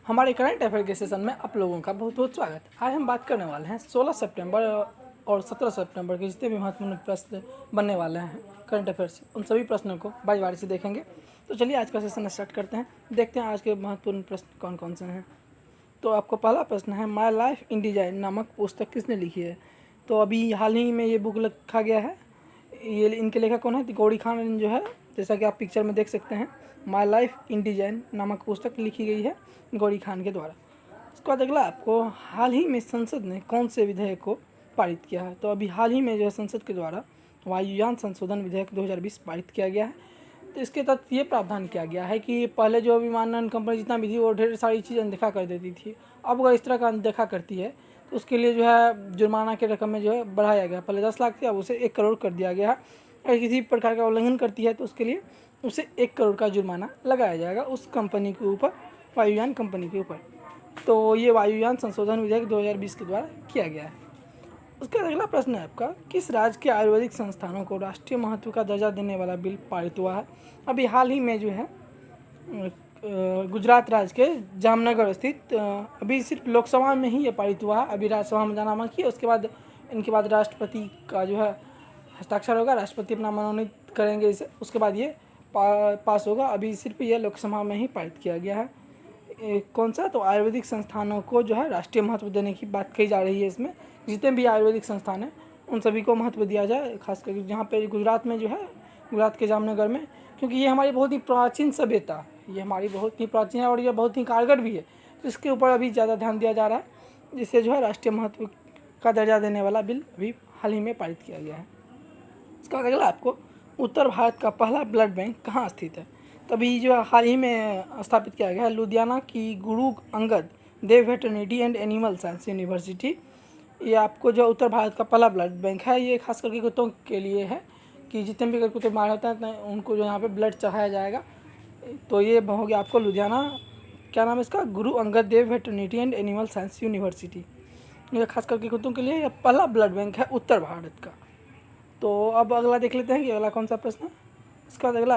हमारे current affair के session में आप लोगों का बहुत बहुत स्वागत है। आज हम बात करने वाले हैं 16 सितंबर और 17 सितंबर के जितने भी महत्वपूर्ण प्रश्न बनने वाले हैं करंट अफेयर से, उन सभी प्रश्नों को बारी बारी से देखेंगे। तो चलिए आज का सेशन स्टार्ट करते हैं, देखते हैं आज के महत्वपूर्ण प्रश्न कौन कौन से हैं। तो आपको पहला प्रश्न है, माई लाइफ इन डिजाइन नामक पुस्तक किसने लिखी है? तो अभी हाल ही में ये बुक लिखा गया है। ये इनके लेखक कौन है? गौरी खान जो है, जैसा कि आप पिक्चर में देख सकते हैं, माई लाइफ इन डिजाइन नामक पुस्तक लिखी गई है गौरी खान के द्वारा। उसके बाद अगला आपको, हाल ही में संसद ने कौन से विधेयक को पारित किया है? तो अभी हाल ही में जो है संसद के द्वारा वायुयान संशोधन विधेयक 2020 पारित किया गया है। तो इसके तहत ये प्रावधान किया गया है कि पहले जो विमानन कंपनी जितना भी थी वो ढेर सारी चीज़ अनदेखा कर देती थी। अब अगर इस तरह का अनदेखा करती है तो उसके लिए जो है जुर्माना के रकम में जो है बढ़ाया गया। पहले 10 लाख थी, अब उसे 1 करोड़ कर दिया गया है। अगर किसी प्रकार का उल्लंघन करती है तो उसके लिए उसे 1 करोड़ का जुर्माना लगाया जाएगा उस कंपनी के ऊपर, वायुयान कंपनी के ऊपर। तो ये वायुयान संशोधन विधेयक 2020 के द्वारा किया गया है। उसका अगला प्रश्न है आपका, किस राज्य के आयुर्वेदिक संस्थानों को राष्ट्रीय महत्व का दर्जा देने वाला बिल पारित हुआ है? अभी हाल ही में जो है गुजरात राज्य के जामनगर स्थित, अभी सिर्फ लोकसभा में ही ये पारित हुआ है, अभी राज्यसभा में जाना बाकी है। उसके बाद इनके बाद राष्ट्रपति का जो है हस्ताक्षर होगा, राष्ट्रपति अपना मनोनीत करेंगे इसे, उसके बाद ये पास होगा। अभी सिर्फ ये लोकसभा में ही पारित किया गया है। कौन सा? तो आयुर्वेदिक संस्थानों को जो है राष्ट्रीय महत्व देने की बात कही जा रही है। इसमें जितने भी आयुर्वेदिक संस्थान हैं उन सभी को महत्व दिया जाए, खासकर जहाँ पे गुजरात में जो है, गुजरात के जामनगर में, क्योंकि ये हमारी बहुत ही प्राचीन सभ्यता, ये हमारी बहुत ही प्राचीन है और ये बहुत ही कारगर भी है। तो इसके ऊपर अभी ज़्यादा ध्यान दिया जा रहा है, जिससे जो है राष्ट्रीय महत्व का दर्जा देने वाला बिल अभी हाल ही में पारित किया गया है। इसका अगला आपको, उत्तर भारत का पहला ब्लड बैंक कहाँ स्थित है? तभी जो हाल ही में स्थापित किया गया है लुधियाना की Guru Angad Dev veterinary and animal science university. ये आपको जो उत्तर भारत का पहला ब्लड बैंक है, ये खास करके कुत्तों के लिए है कि जितने भी अगर कुत्ते मारे होते हैं उनको जो यहाँ पे ब्लड चढ़ाया जाएगा। तो ये हो गया आपको लुधियाना, क्या नाम है इसका? Guru Angad Dev veterinary and animal science university. ये खास करके कुत्तों के लिए यह पहला ब्लड बैंक है उत्तर भारत का। तो अब अगला देख लेते हैं कि अगला कौन सा प्रश्न है। इसके बाद अगला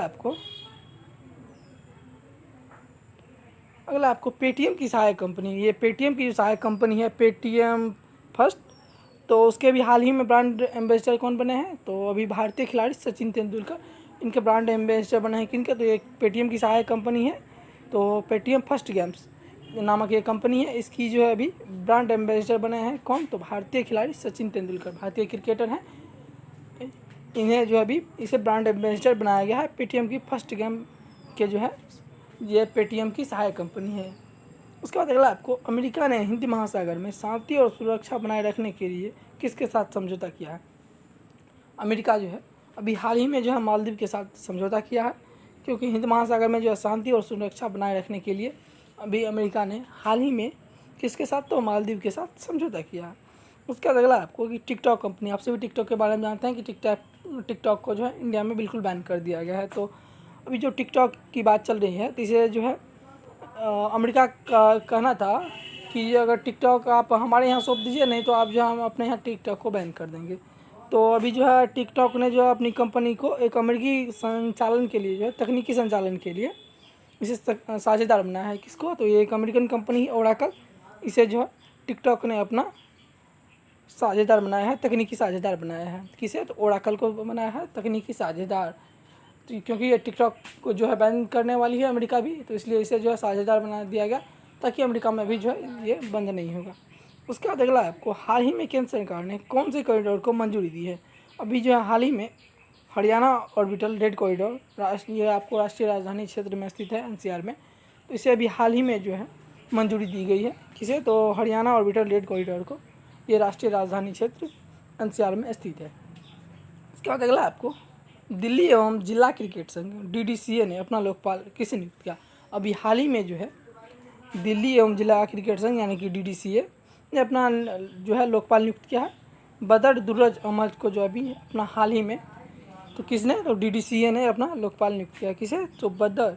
आपको पेटीएम की सहायक कंपनी, ये पेटीएम की जो सहायक कंपनी है पेटीएम फर्स्ट, तो उसके भी हाल ही में ब्रांड एम्बेसडर कौन बने हैं? तो अभी भारतीय खिलाड़ी सचिन तेंदुलकर इनके ब्रांड एम्बेसडर बने हैं। किनके? तो ये पेटीएम की सहायक कंपनी है। तो पेटीएम फर्स्ट गेम्स नामक ये कंपनी है, इसकी जो है अभी ब्रांड एम्बेसडर बने हैं कौन? तो भारतीय खिलाड़ी सचिन तेंदुलकर, भारतीय क्रिकेटर हैं। इन्हें जो अभी इसे ब्रांड एम्बेसडर बनाया गया है। पेटीएम की फर्स्ट गेम के जो है ये पेटीएम की सहायक कंपनी है। उसके बाद अगला आपको, अमेरिका ने हिंद महासागर में शांति और सुरक्षा बनाए रखने के लिए किसके साथ समझौता किया है? अमेरिका जो है अभी हाल ही में जो है मालदीव के साथ समझौता किया है, क्योंकि हिंद महासागर में जो है शांति और सुरक्षा बनाए रखने के लिए अभी अमेरिका ने हाल ही में किसके साथ? तो मालदीव के साथ समझौता किया है। उसके बाद अगला आपको कि टिकटॉक कंपनी, आप सभी टिकटॉक के बारे में जानते हैं कि टिकटॉक को जो है इंडिया में बिल्कुल बैन कर दिया गया है। तो अभी जो टिकटॉक की बात चल रही है, तो इसे जो है अमेरिका का कहना था कि अगर टिकटॉक आप हमारे यहाँ सौंप दीजिए, नहीं तो आप जो हम अपने यहाँ टिकटॉक को बैन कर देंगे। तो अभी जो है टिकटॉक ने जो है अपनी कंपनी को एक अमेरिकी संचालन के लिए, जो है तकनीकी संचालन के लिए इसे साझेदार बनाया है। किसको? तो ये एक अमेरिकन कंपनी ओरेकल, इसे जो है टिकटॉक ने अपना साझेदार बनाया है, तकनीकी साझेदार बनाया है। किसे? तो ओरेकल को बनाया है तकनीकी साझेदार। तो क्योंकि ये टिकटॉक को जो है बैन करने वाली है अमेरिका भी, तो इसलिए इसे जो है साझेदार बना दिया गया ताकि अमेरिका में भी जो है ये बंद नहीं होगा। उसके बाद अगला आपको, हाल ही में केंद्र सरकार ने कौन से कॉरिडोर को मंजूरी दी है? अभी जो है हाल ही में हरियाणा ऑर्बिटल रेड कॉरिडोर, ये आपको राष्ट्रीय राजधानी क्षेत्र में स्थित है एनसीआर में, तो इसे अभी हाल ही में जो है मंजूरी दी गई है। किसे? तो हरियाणा ऑर्बिटल रेड कॉरिडोर को, ये राष्ट्रीय राजधानी क्षेत्र एनसीआर में स्थित है। इसके बाद अगला आपको, दिल्ली एवं जिला क्रिकेट संघ डीडीसीए ने अपना लोकपाल किसे नियुक्त किया? अभी हाल ही में जो है दिल्ली एवं जिला क्रिकेट संघ यानी कि डीडीसीए ने अपना जो है लोकपाल नियुक्त किया है बदर दुर्रज अहमद को, जो अभी अपना हाल ही में, तो किसने? तो डीडीसीए ने अपना लोकपाल नियुक्त किया। किसे? तो बदर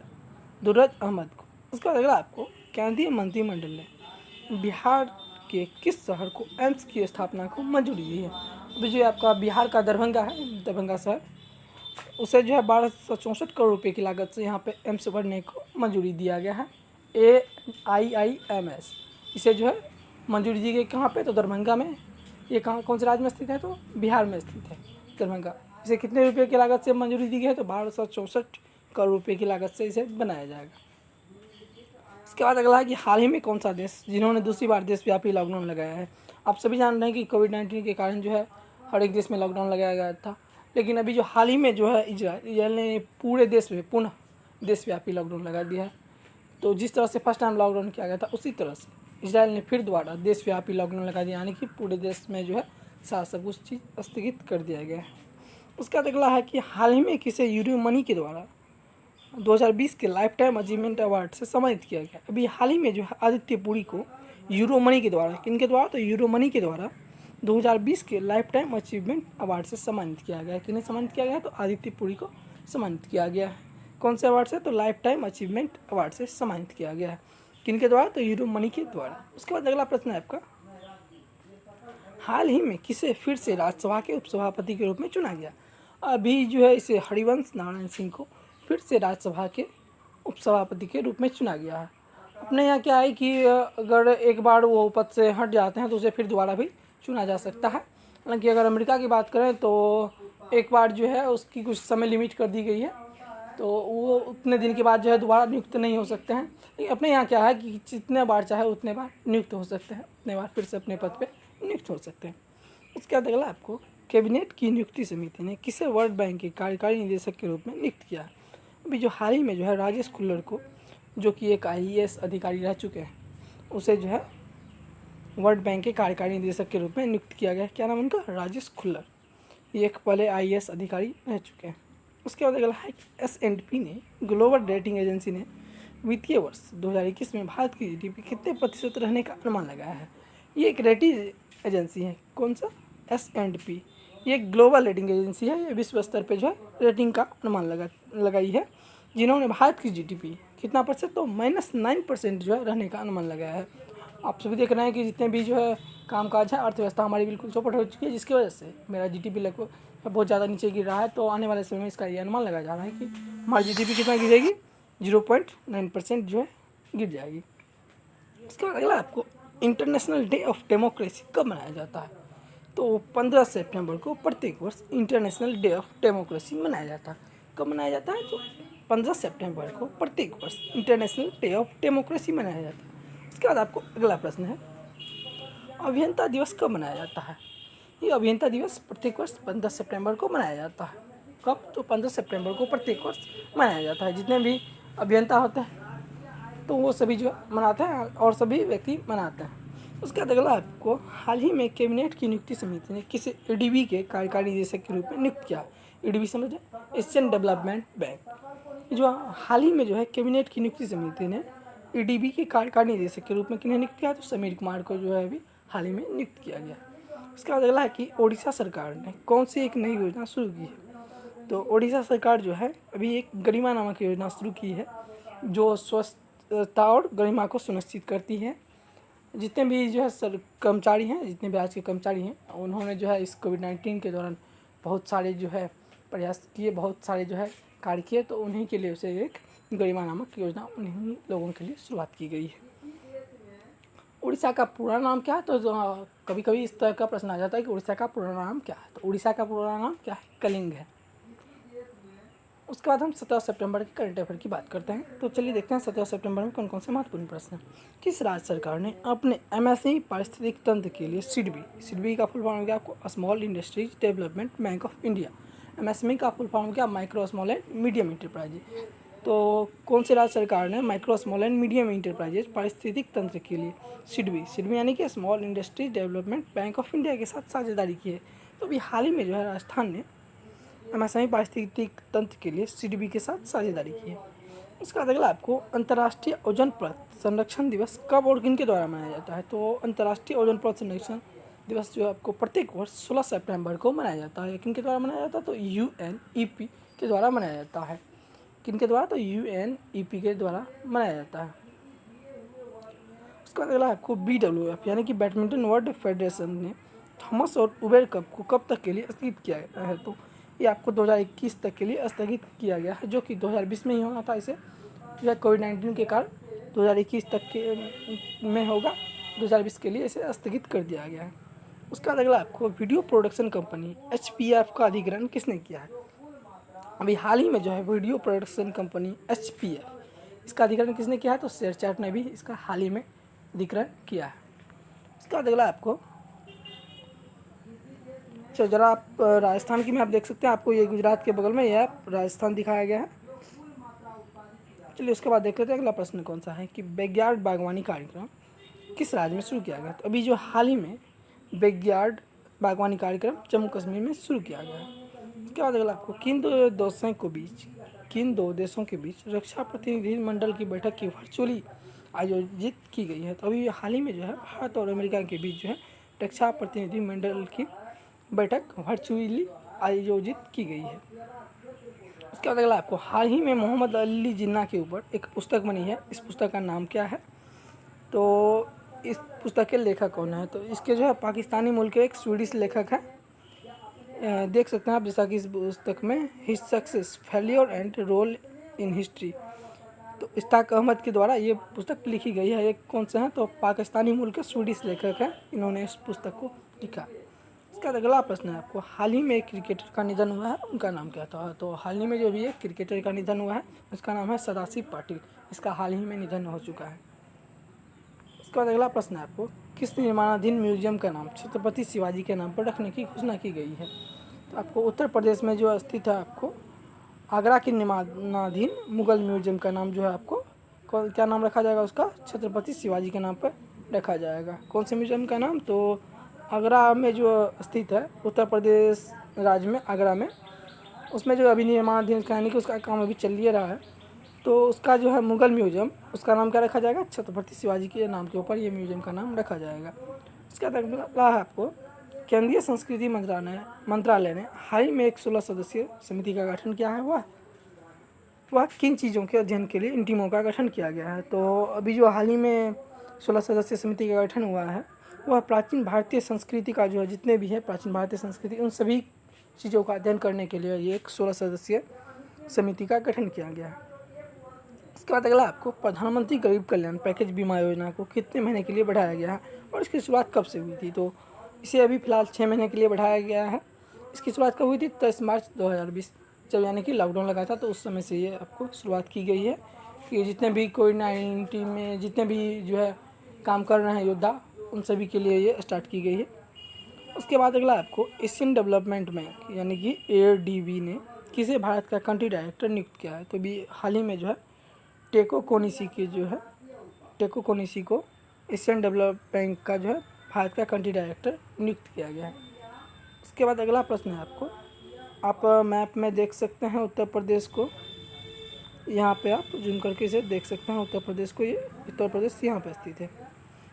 दुर्रज अहमद को। उसके बाद अगला आपको, केंद्रीय मंत्रिमंडल ने बिहार के किस शहर को एम्स की स्थापना को मंजूरी दी है? अभी जो आपका बिहार का दरभंगा है, दरभंगा शहर, उसे जो है 1264 करोड़ रुपये की लागत से यहाँ पे एम्स बनने को मंजूरी दिया गया है। AIIMS, इसे जो है मंजूरी दी गई कहाँ पे, तो दरभंगा में। ये कहाँ, कौन से राज्य में स्थित है, तो बिहार में स्थित है, दरभंगा। इसे कितने रुपये की लागत से मंजूरी दी गई है, तो 1264 करोड़ रुपये की लागत से इसे बनाया जाएगा। इसके बाद अगला है कि हाल ही में कौन सा देश जिन्होंने दूसरी बार देशव्यापी लॉकडाउन लगाया है। आप सभी जान रहे हैं कि कोविड-19 के कारण जो है हर एक देश में लॉकडाउन लगाया गया था, लेकिन अभी जो हाल ही में जो है इजराइल ने पूरे देश में पुनः देशव्यापी लॉकडाउन लगा दिया है। तो जिस तरह से फर्स्ट टाइम लॉकडाउन किया गया था, उसी तरह से इजराइल ने फिर दोबारा देशव्यापी लॉकडाउन लगा दिया, यानी कि पूरे देश में जो है सारा सब कुछ चीज़ स्थगित कर दिया गया है। उसका अगला है कि हाल ही में किसे यूरो मनी के द्वारा 2020 के लाइफ टाइम अचीवमेंट अवार्ड से सम्मानित किया गया। अभी हाल ही में जो है आदित्य पुरी को यूरो मनी के द्वारा, किनके द्वारा, तो यूरो मनी के द्वारा 2020 के लाइफ टाइम अचीवमेंट अवार्ड से सम्मानित किया गया। किन्हें सम्मानित किया गया, तो आदित्य पुरी को सम्मानित किया गया है। कौन से अवार्ड से, तो लाइफ टाइम अचीवमेंट अवार्ड से सम्मानित किया गया है। किनके द्वारा, तो यूरो मनी के द्वारा। उसके बाद अगला प्रश्न है आपका, हाल ही में किसे फिर से राज्यसभा के उपसभापति के रूप में चुना गया। अभी जो है इसे हरिवंश नारायण सिंह को फिर से राज्यसभा के उपसभापति के रूप में चुना गया है। अपने यहाँ क्या है कि अगर एक बार वो पद से हट जाते हैं तो उसे फिर दोबारा भी चुना जा सकता है। हालांकि अगर अमेरिका की बात करें तो एक बार जो है उसकी कुछ समय लिमिट कर दी गई है, तो वो उतने दिन के बाद जो है दोबारा नियुक्त नहीं हो सकते हैं। लेकिन अपने यहाँ क्या है कि जितने बार चाहे उतने बार नियुक्त हो सकते हैं, उतने बार फिर से अपने पद पे नियुक्त हो सकते हैं। उसके बाद अगला आपको, कैबिनेट की नियुक्ति समिति ने किसे वर्ल्ड बैंक के कार्यकारी निदेशक के रूप में नियुक्त किया है। अभी जो हाल ही में जो है राजेश खुल्लर को, जो कि एक IAS अधिकारी रह चुके हैं, उसे जो है वर्ल्ड बैंक के कार्यकारी निदेशक के रूप में नियुक्त किया गया है। क्या नाम उनका, राजेश खुल्लर। ये एक पहले IAS अधिकारी रह चुके हैं। उसके बाद अगला है कि S&P ने, ग्लोबल रेटिंग एजेंसी ने वित्तीय वर्ष 2021 में भारत की GDP कितने प्रतिशत रहने का अनुमान लगाया है। ये एक रेटिंग एजेंसी है, कौन सा, S&P। ये एक ग्लोबल रेटिंग एजेंसी है, ये विश्व स्तर पे जो है रेटिंग का अनुमान लगाई है, जिन्होंने भारत की GDP कितना %, तो -9% जो है रहने का अनुमान लगाया है। आप सभी देख रहे हैं कि जितने भी जो है कामकाज है, अर्थव्यवस्था हमारी बिल्कुल चौपट हो चुकी है, जिसकी वजह से मेरा GDP लगभग बहुत ज़्यादा नीचे गिर रहा है। तो आने वाले समय में इसका ये अनुमान लगाया जा रहा है कि हमारी GDP कितना गिरेगी, 0.9% जो है गिर जाएगी। इसके बाद अगला आपको, इंटरनेशनल डे ऑफ डेमोक्रेसी कब मनाया जाता है। तो 15 सितंबर को प्रत्येक वर्ष इंटरनेशनल डे ऑफ डेमोक्रेसी मनाया जाता है। कब मनाया जाता है, तो 15 सितंबर को प्रत्येक वर्ष इंटरनेशनल डे ऑफ डेमोक्रेसी मनाया जाता है। उसके बाद आपको अगला प्रश्न है, अभियंता दिवस कब मनाया जाता है। ये अभियंता दिवस प्रत्येक वर्ष 15 सितंबर को मनाया जाता है। कब, तो 15 सितंबर को प्रत्येक वर्ष मनाया जाता है। जितने भी अभियंता होते हैं तो वो सभी जो मनाते हैं और सभी व्यक्ति मनाते हैं। उसके बाद अगला आपको, हाल ही में कैबिनेट की नियुक्ति समिति ने किसे ADB के कार्यकारी निदेशक के रूप में नियुक्त किया। ADB समझे, एशियन डेवलपमेंट बैंक। जो हाल ही में जो है कैबिनेट की नियुक्ति समिति ने ADB के कार्यकारी निदेशक के रूप में किन्हें नियुक्त किया, तो समीर कुमार को जो है अभी हाल ही में नियुक्त किया गया। उसके बाद अगला है कि ओडिशा सरकार ने कौन सी एक नई योजना शुरू की है। तो ओडिशा सरकार जो है अभी एक गरिमा नामक योजना शुरू की है, जो स्वस्थता और गरिमा को सुनिश्चित करती है। जितने भी जो है कर्मचारी हैं, जितने भी आज के कर्मचारी हैं, उन्होंने जो है इस कोविड-19 के दौरान बहुत सारे जो है प्रयास किए, बहुत सारे जो है कार्य किए, तो उन्हीं के लिए उसे एक गरिमा नामक योजना उन्हीं लोगों के लिए शुरुआत की गई है। उड़ीसा का पूरा नाम क्या है, तो कभी कभी इस तरह का प्रश्न आ जाता है कि उड़ीसा का पूरा नाम क्या है। तो उड़ीसा का पूरा नाम क्या है, कलिंग है। उसके बाद हम 17 सितंबर के करंट अफेयर की बात करते हैं। तो चलिए देखते हैं 17 सितंबर में कौन कौन से महत्वपूर्ण प्रश्न हैं। किस राज्य सरकार ने अपने MSME पारिस्थितिक तंत्र के लिए सिडबी का फुल फॉर्म क्या, आपको small industries development bank of India. MSME का फुल फॉर्म क्या, micro small and medium enterprises. तो कौन से राज्य सरकार ने micro small and medium enterprises पारिस्थितिक तंत्र के लिए सिडबी यानी कि small industries development bank of India के साथ साझेदारी की है। तो अभी हाल ही में जो है राजस्थान ने MSME पारिस्थितिक तंत्र के लिए सिडबी के साथ साझेदारी की है। उसके बाद अगला आपको, अंतर्राष्ट्रीय ओजोन परत संरक्षण दिवस कब और किन के द्वारा मनाया जाता है। तो अंतर्राष्ट्रीय ओजोन परत संरक्षण दिवस जो है आपको प्रत्येक वर्ष 16 सितंबर को मनाया जाता है। किन के द्वारा मनाया जाता है, तो UNEP के द्वारा मनाया जाता है। किन के द्वारा, तो UNEP के द्वारा मनाया जाता है। उसके बाद अगला आपको BWF यानी कि बैडमिंटन वर्ल्ड फेडरेशन ने थॉमस और उबेर कप को कब तक के लिए स्थगित किया गया है। तो ये आपको 2021 तक के लिए स्थगित किया गया है, जो कि 2020 में ही होना था। इसे जो है कोविड-19 के कारण 2021 तक के में होगा, 2020 के लिए इसे स्थगित कर दिया गया है। उसके बाद अगला आपको वीडियो प्रोडक्शन कंपनी HPF का अधिग्रहण किसने किया है? अभी हाल ही में जो है वीडियो प्रोडक्शन कंपनी HPF, इसका अधिग्रहण किसने किया है? तो शेयरचैट ने भी इसका हाल ही में अधिग्रहण किया है। इसके बाद अगला आपको चलो जरा आप राजस्थान की मैप देख सकते हैं, आपको ये गुजरात के बगल में यह राजस्थान दिखाया गया है। चलिए उसके बाद देख लेते हैं अगला प्रश्न कौन सा है कि बैकयार्ड बागवानी कार्यक्रम किस राज्य में शुरू किया गया? तो अभी जो हाल ही में बैकयार्ड बागवानी कार्यक्रम जम्मू कश्मीर में शुरू किया गया है। इसके बाद अगला आपको किन दो देशों के बीच रक्षा प्रतिनिधि मंडल की बैठक की वर्चुअली आयोजित की गई है? तो अभी हाल ही में जो है भारत और अमेरिका के बीच जो है रक्षा प्रतिनिधि मंडल की बैठक वर्चुअली आयोजित की गई है। उसके बाद अगला आपको हाल ही में मोहम्मद अली जिन्ना के ऊपर एक पुस्तक बनी है, इस पुस्तक का नाम क्या है? तो इस पुस्तक के लेखक कौन है? तो इसके जो है पाकिस्तानी मूल के एक स्वीडिश लेखक है, देख सकते हैं आप, जैसा कि इस पुस्तक में his success failure and role in history, तो इश्ताक अहमद के द्वारा ये पुस्तक लिखी गई है। ये कौन से हैं? तो पाकिस्तानी मूल के स्वीडिश लेखक हैं, इन्होंने इस पुस्तक को लिखा। इसका अगला प्रश्न है आपको हाल ही में एक क्रिकेटर का निधन हुआ है, उनका नाम क्या था? तो हाल ही में जो भी एक क्रिकेटर का निधन हुआ है उसका नाम है सदाशिव पाटिल, इसका हाल ही में निधन हो चुका है। उसके बाद अगला प्रश्न है आपको किस निर्माणाधीन म्यूजियम का नाम छत्रपति शिवाजी के नाम पर रखने की घोषणा की गई है? तो आपको उत्तर प्रदेश में जो स्थित है आपको आगरा के निर्माणाधीन मुगल म्यूजियम का नाम जो है आपको क्या नाम रखा जाएगा? उसका छत्रपति शिवाजी के नाम पर रखा जाएगा। कौन से म्यूजियम का नाम? तो आगरा में जो स्थित है उत्तर प्रदेश राज्य में आगरा में, उसमें जो अभी निर्माणाधीन यानी कि उसका काम अभी चल ही रहा है, तो उसका जो है मुगल म्यूजियम, उसका नाम क्या रखा जाएगा? छत्रपति शिवाजी के नाम के ऊपर ये म्यूजियम का नाम रखा जाएगा। इसका अगला है आपको केंद्रीय संस्कृति मंत्रालय ने हाल ही में एक 16 सदस्यीय समिति का गठन किया है। वह किन चीज़ों के अध्ययन के लिए इन टीमों का गठन किया गया है? तो अभी जो हाल ही में 16 सदस्यीय समिति का गठन हुआ है वह प्राचीन भारतीय संस्कृति का जो है जितने भी है प्राचीन भारतीय संस्कृति उन सभी चीज़ों का अध्ययन करने के लिए ये एक 16 सदस्यीय समिति का गठन किया गया है। इसके बाद अगला आपको प्रधानमंत्री गरीब कल्याण पैकेज बीमा योजना को कितने महीने के लिए बढ़ाया गया है और इसकी शुरुआत कब से हुई थी? तो इसे अभी फ़िलहाल 6 महीने के लिए बढ़ाया गया है। इसकी शुरुआत कब हुई थी? 23 मार्च 2020, जब यानी कि लॉकडाउन लगा था, तो उस समय से ये आपको शुरुआत की गई है कि जितने भी कोविड-19 में जितने भी जो है काम कर रहे हैं योद्धा, उन सभी के लिए ये स्टार्ट की गई है। उसके बाद अगला आपको एशियन डेवलपमेंट बैंक यानी कि ADB ने किसे भारत का कंट्री डायरेक्टर नियुक्त किया है? तो अभी हाल ही में जो है टेको कोनिशी को एशियन डेवलप बैंक का जो है भारत का कंट्री डायरेक्टर नियुक्त किया गया है। उसके बाद अगला प्रश्न है आपको, आप मैप में देख सकते हैं उत्तर प्रदेश को, यहाँ पे आप जूम करके इसे देख सकते हैं उत्तर प्रदेश को, ये उत्तर प्रदेश यहाँ पे स्थित है।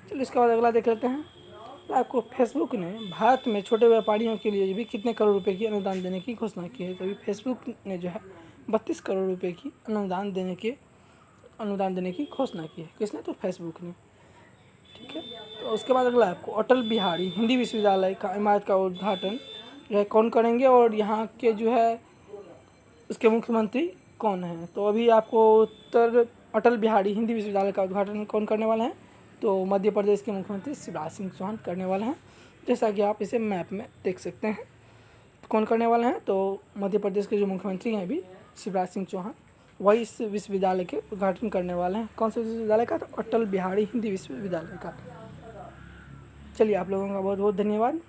चलिए इसके बाद अगला देख लेते हैं। आपको फेसबुक ने भारत में छोटे व्यापारियों के लिए भी कितने करोड़ रुपए की अनुदान देने की घोषणा की है? तो अभी फेसबुक ने जो है 32 करोड़ रुपए की अनुदान देने की घोषणा की है। किसने? तो फेसबुक ने। ठीक है, तो उसके बाद अगला आपको अटल बिहारी हिंदी विश्वविद्यालय का इमारत का उद्घाटन जो है कौन करेंगे और यहाँ के जो है उसके मुख्यमंत्री कौन हैं? तो अभी आपको अटल बिहारी हिंदी विश्वविद्यालय का उद्घाटन कौन करने वाले हैं? तो मध्य प्रदेश के मुख्यमंत्री शिवराज सिंह चौहान करने वाले हैं, जैसा कि आप इसे मैप में देख सकते हैं। कौन करने वाले हैं? तो मध्य प्रदेश के जो मुख्यमंत्री हैं अभी शिवराज सिंह चौहान, वही इस विश्वविद्यालय के उद्घाटन करने वाले हैं। कौन से विश्वविद्यालय का? तो अटल बिहारी हिंदी विश्वविद्यालय का। चलिए आप लोगों का बहुत बहुत धन्यवाद।